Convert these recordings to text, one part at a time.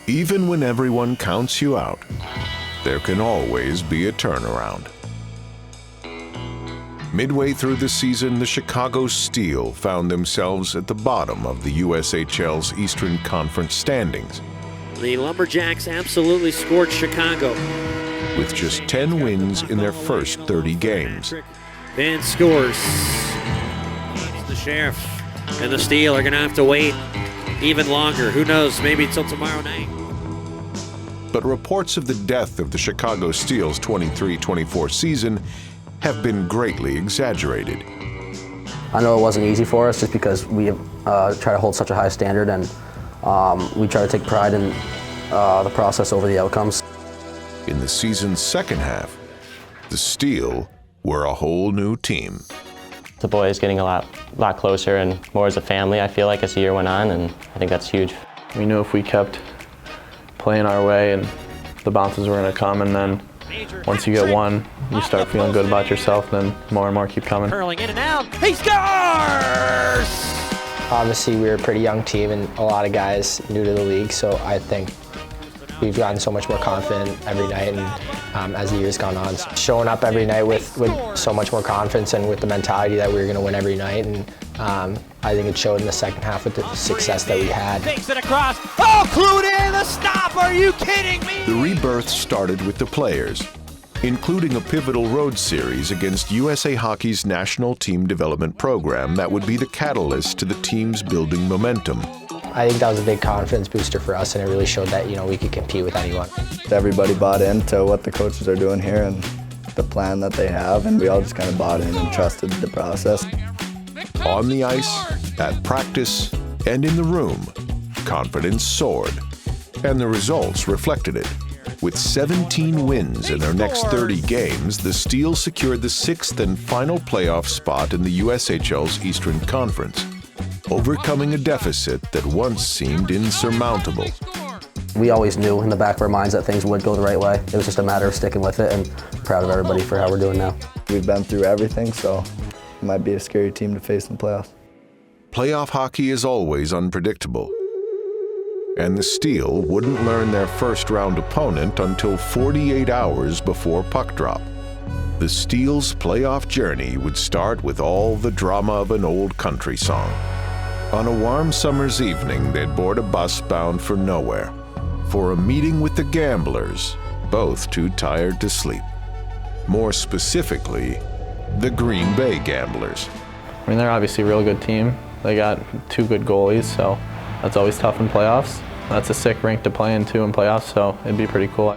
Even when everyone counts you out, there can always be a turnaround. Midway through the season, the Chicago Steel found themselves at the bottom of the USHL's Eastern Conference standings. The Lumberjacks absolutely scorched Chicago. With just 10 wins in their first 30 games. Ben scores. It's the Sheriff and the Steel are going to have to wait even longer. Who knows, maybe until tomorrow night. But reports of the death of the Chicago Steel's 23-24 season have been greatly exaggerated. I know it wasn't easy for us just because we try to hold such a high standard, and we try to take pride in the process over the outcomes. In the season's second half, the Steel were a whole new team. The boys getting a lot closer and more as a family, I feel like, as the year went on, and I think that's huge. We knew if we kept playing our way and the bounces were going to come, and then once you get one, you start feeling good about yourself, then more and more keep coming. Curling in and out, he scores! Obviously, we're a pretty young team and a lot of guys new to the league, so I think we've gotten so much more confident every night, and as the year's gone on, showing up every night with so much more confidence and with the mentality that we were going to win every night, and I think it showed in the second half with the success that we had. Takes it across. Oh, Cloutier, the stop! Are you kidding me? The rebirth started with the players, including a pivotal road series against USA Hockey's National Team Development Program that would be the catalyst to the team's building momentum. I think that was a big confidence booster for us, and it really showed that, we could compete with anyone. Everybody bought into what the coaches are doing here and the plan that they have, and we all just kind of bought in and trusted the process. On the ice, at practice, and in the room, confidence soared, and the results reflected it. With 17 wins in their next 30 games, the Steel secured the 6th and final playoff spot in the USHL's Eastern Conference, overcoming a deficit that once seemed insurmountable. We always knew in the back of our minds that things would go the right way. It was just a matter of sticking with it, and proud of everybody for how we're doing now. We've been through everything, so it might be a scary team to face in the playoffs. Playoff hockey is always unpredictable, and the Steel wouldn't learn their first-round opponent until 48 hours before puck drop. The Steel's playoff journey would start with all the drama of an old country song. On a warm summer's evening, they'd board a bus bound for nowhere, for a meeting with the Gamblers, both too tired to sleep. More specifically, the Green Bay Gamblers. I mean, they're obviously a real good team. They got 2 good goalies, so that's always tough in playoffs. That's a sick rink to play in, too, in playoffs, so it'd be pretty cool.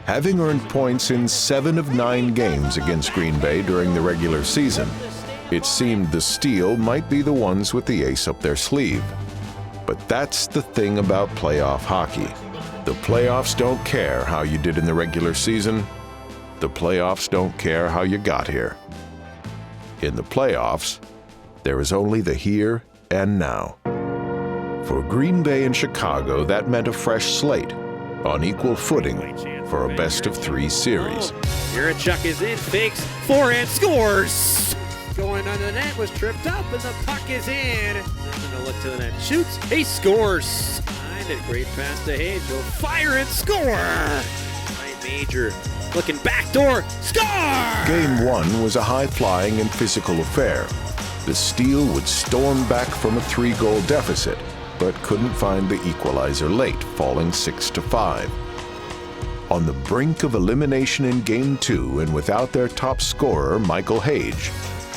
Having earned points in 7 of 9 games against Green Bay during the regular season, it seemed the Steel might be the ones with the ace up their sleeve. But that's the thing about playoff hockey. The playoffs don't care how you did in the regular season. The playoffs don't care how you got here. In the playoffs, there is only the here and now. For Green Bay and Chicago, that meant a fresh slate, on equal footing for a best-of-3 series. Yurichuk is in, fakes, forehand, scores! Going under the net, was tripped up, and the puck is in. Going to look to the net, shoots, he scores! Behind it, great pass to Hayes, will fire and score! Ryan Major looking backdoor, score! Game 1 was a high-flying and physical affair. The Steel would storm back from a 3-goal deficit, but couldn't find the equalizer late, falling 6-5. On the brink of elimination in Game 2 and without their top scorer, Michael Hage,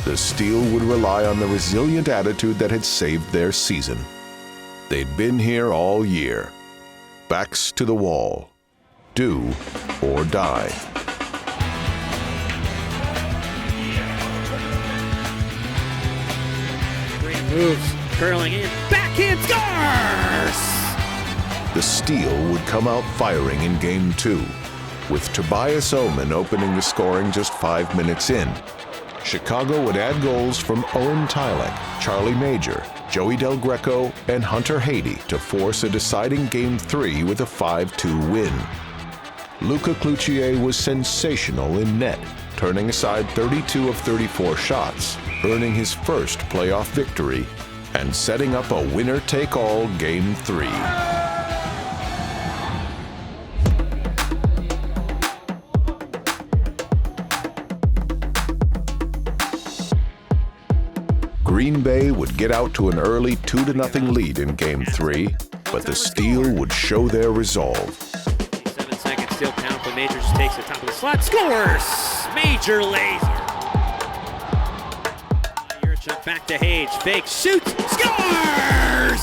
the Steel would rely on the resilient attitude that had saved their season. They'd been here all year, backs to the wall, do or die. Great moves, curling in, backhand scores! The Steel would come out firing in Game 2, with Tobias Ohman opening the scoring just 5 minutes in. Chicago would add goals from Owen Tylec, Charlie Major, Joey Del Greco, and Hunter Haiti to force a deciding Game 3 with a 5-2 win. Louka Cloutier was sensational in net, turning aside 32 of 34 shots, earning his first playoff victory, and setting up a winner-take-all Game 3. Green Bay would get out to an early 2-0 lead in Game 3, but the Steel would show their resolve. 7 seconds still count, but Major just takes the top of the slot, scores! Major laser. Yurchuk back to Hage, fake, shoots, scores!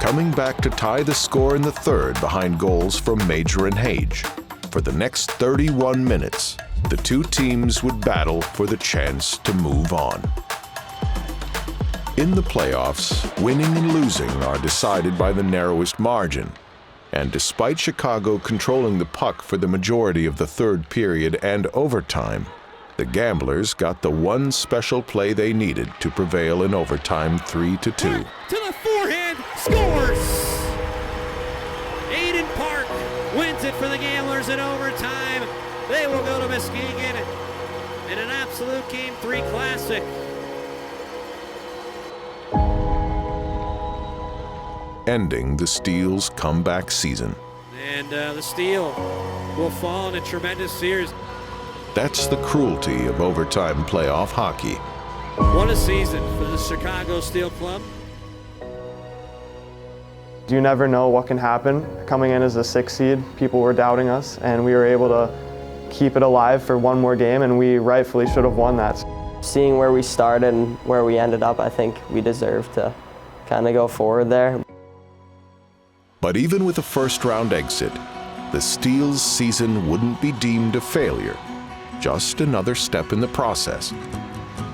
Coming back to tie the score in the third behind goals from Major and Hage. For the next 31 minutes, the two teams would battle for the chance to move on. In the playoffs, winning and losing are decided by the narrowest margin. And despite Chicago controlling the puck for the majority of the third period and overtime, the Gamblers got the one special play they needed to prevail in overtime 3-2. To the forehand, scores! Aiden Park wins it for the Gamblers in overtime. They will go to Muskegon in an absolute Game 3 classic. Ending the Steel's comeback season. And the Steel will fall in a tremendous series. That's the cruelty of overtime playoff hockey. What a season for the Chicago Steel Club. You never know what can happen. Coming in as a 6th seed, people were doubting us, and we were able to keep it alive for one more game, and we rightfully should have won that. Seeing where we started and where we ended up, I think we deserve to kind of go forward there. But even with a first-round exit, the Steel's season wouldn't be deemed a failure, just another step in the process.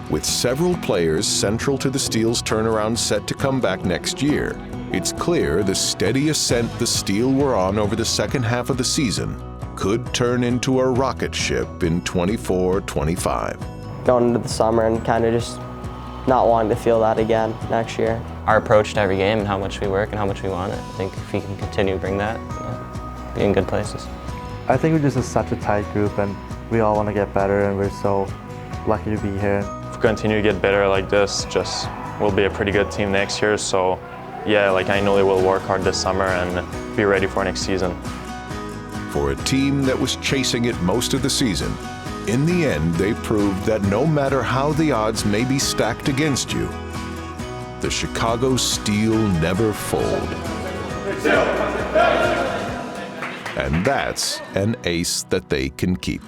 With several players central to the Steel's turnaround set to come back next year, it's clear the steady ascent the Steel were on over the second half of the season could turn into a rocket ship in 24-25. Going into the summer and kind of just not wanting to feel that again next year. Our approach to every game and how much we work and how much we want it, I think if we can continue to bring that, we'll be in good places. I think we're just such a tight group and we all want to get better, and we're so lucky to be here. If we continue to get better like this, we'll be a pretty good team next year. So yeah, I know they will work hard this summer and be ready for next season. For a team that was chasing it most of the season, in the end they proved that no matter how the odds may be stacked against you, the Chicago Steel never fold. And that's an ace that they can keep.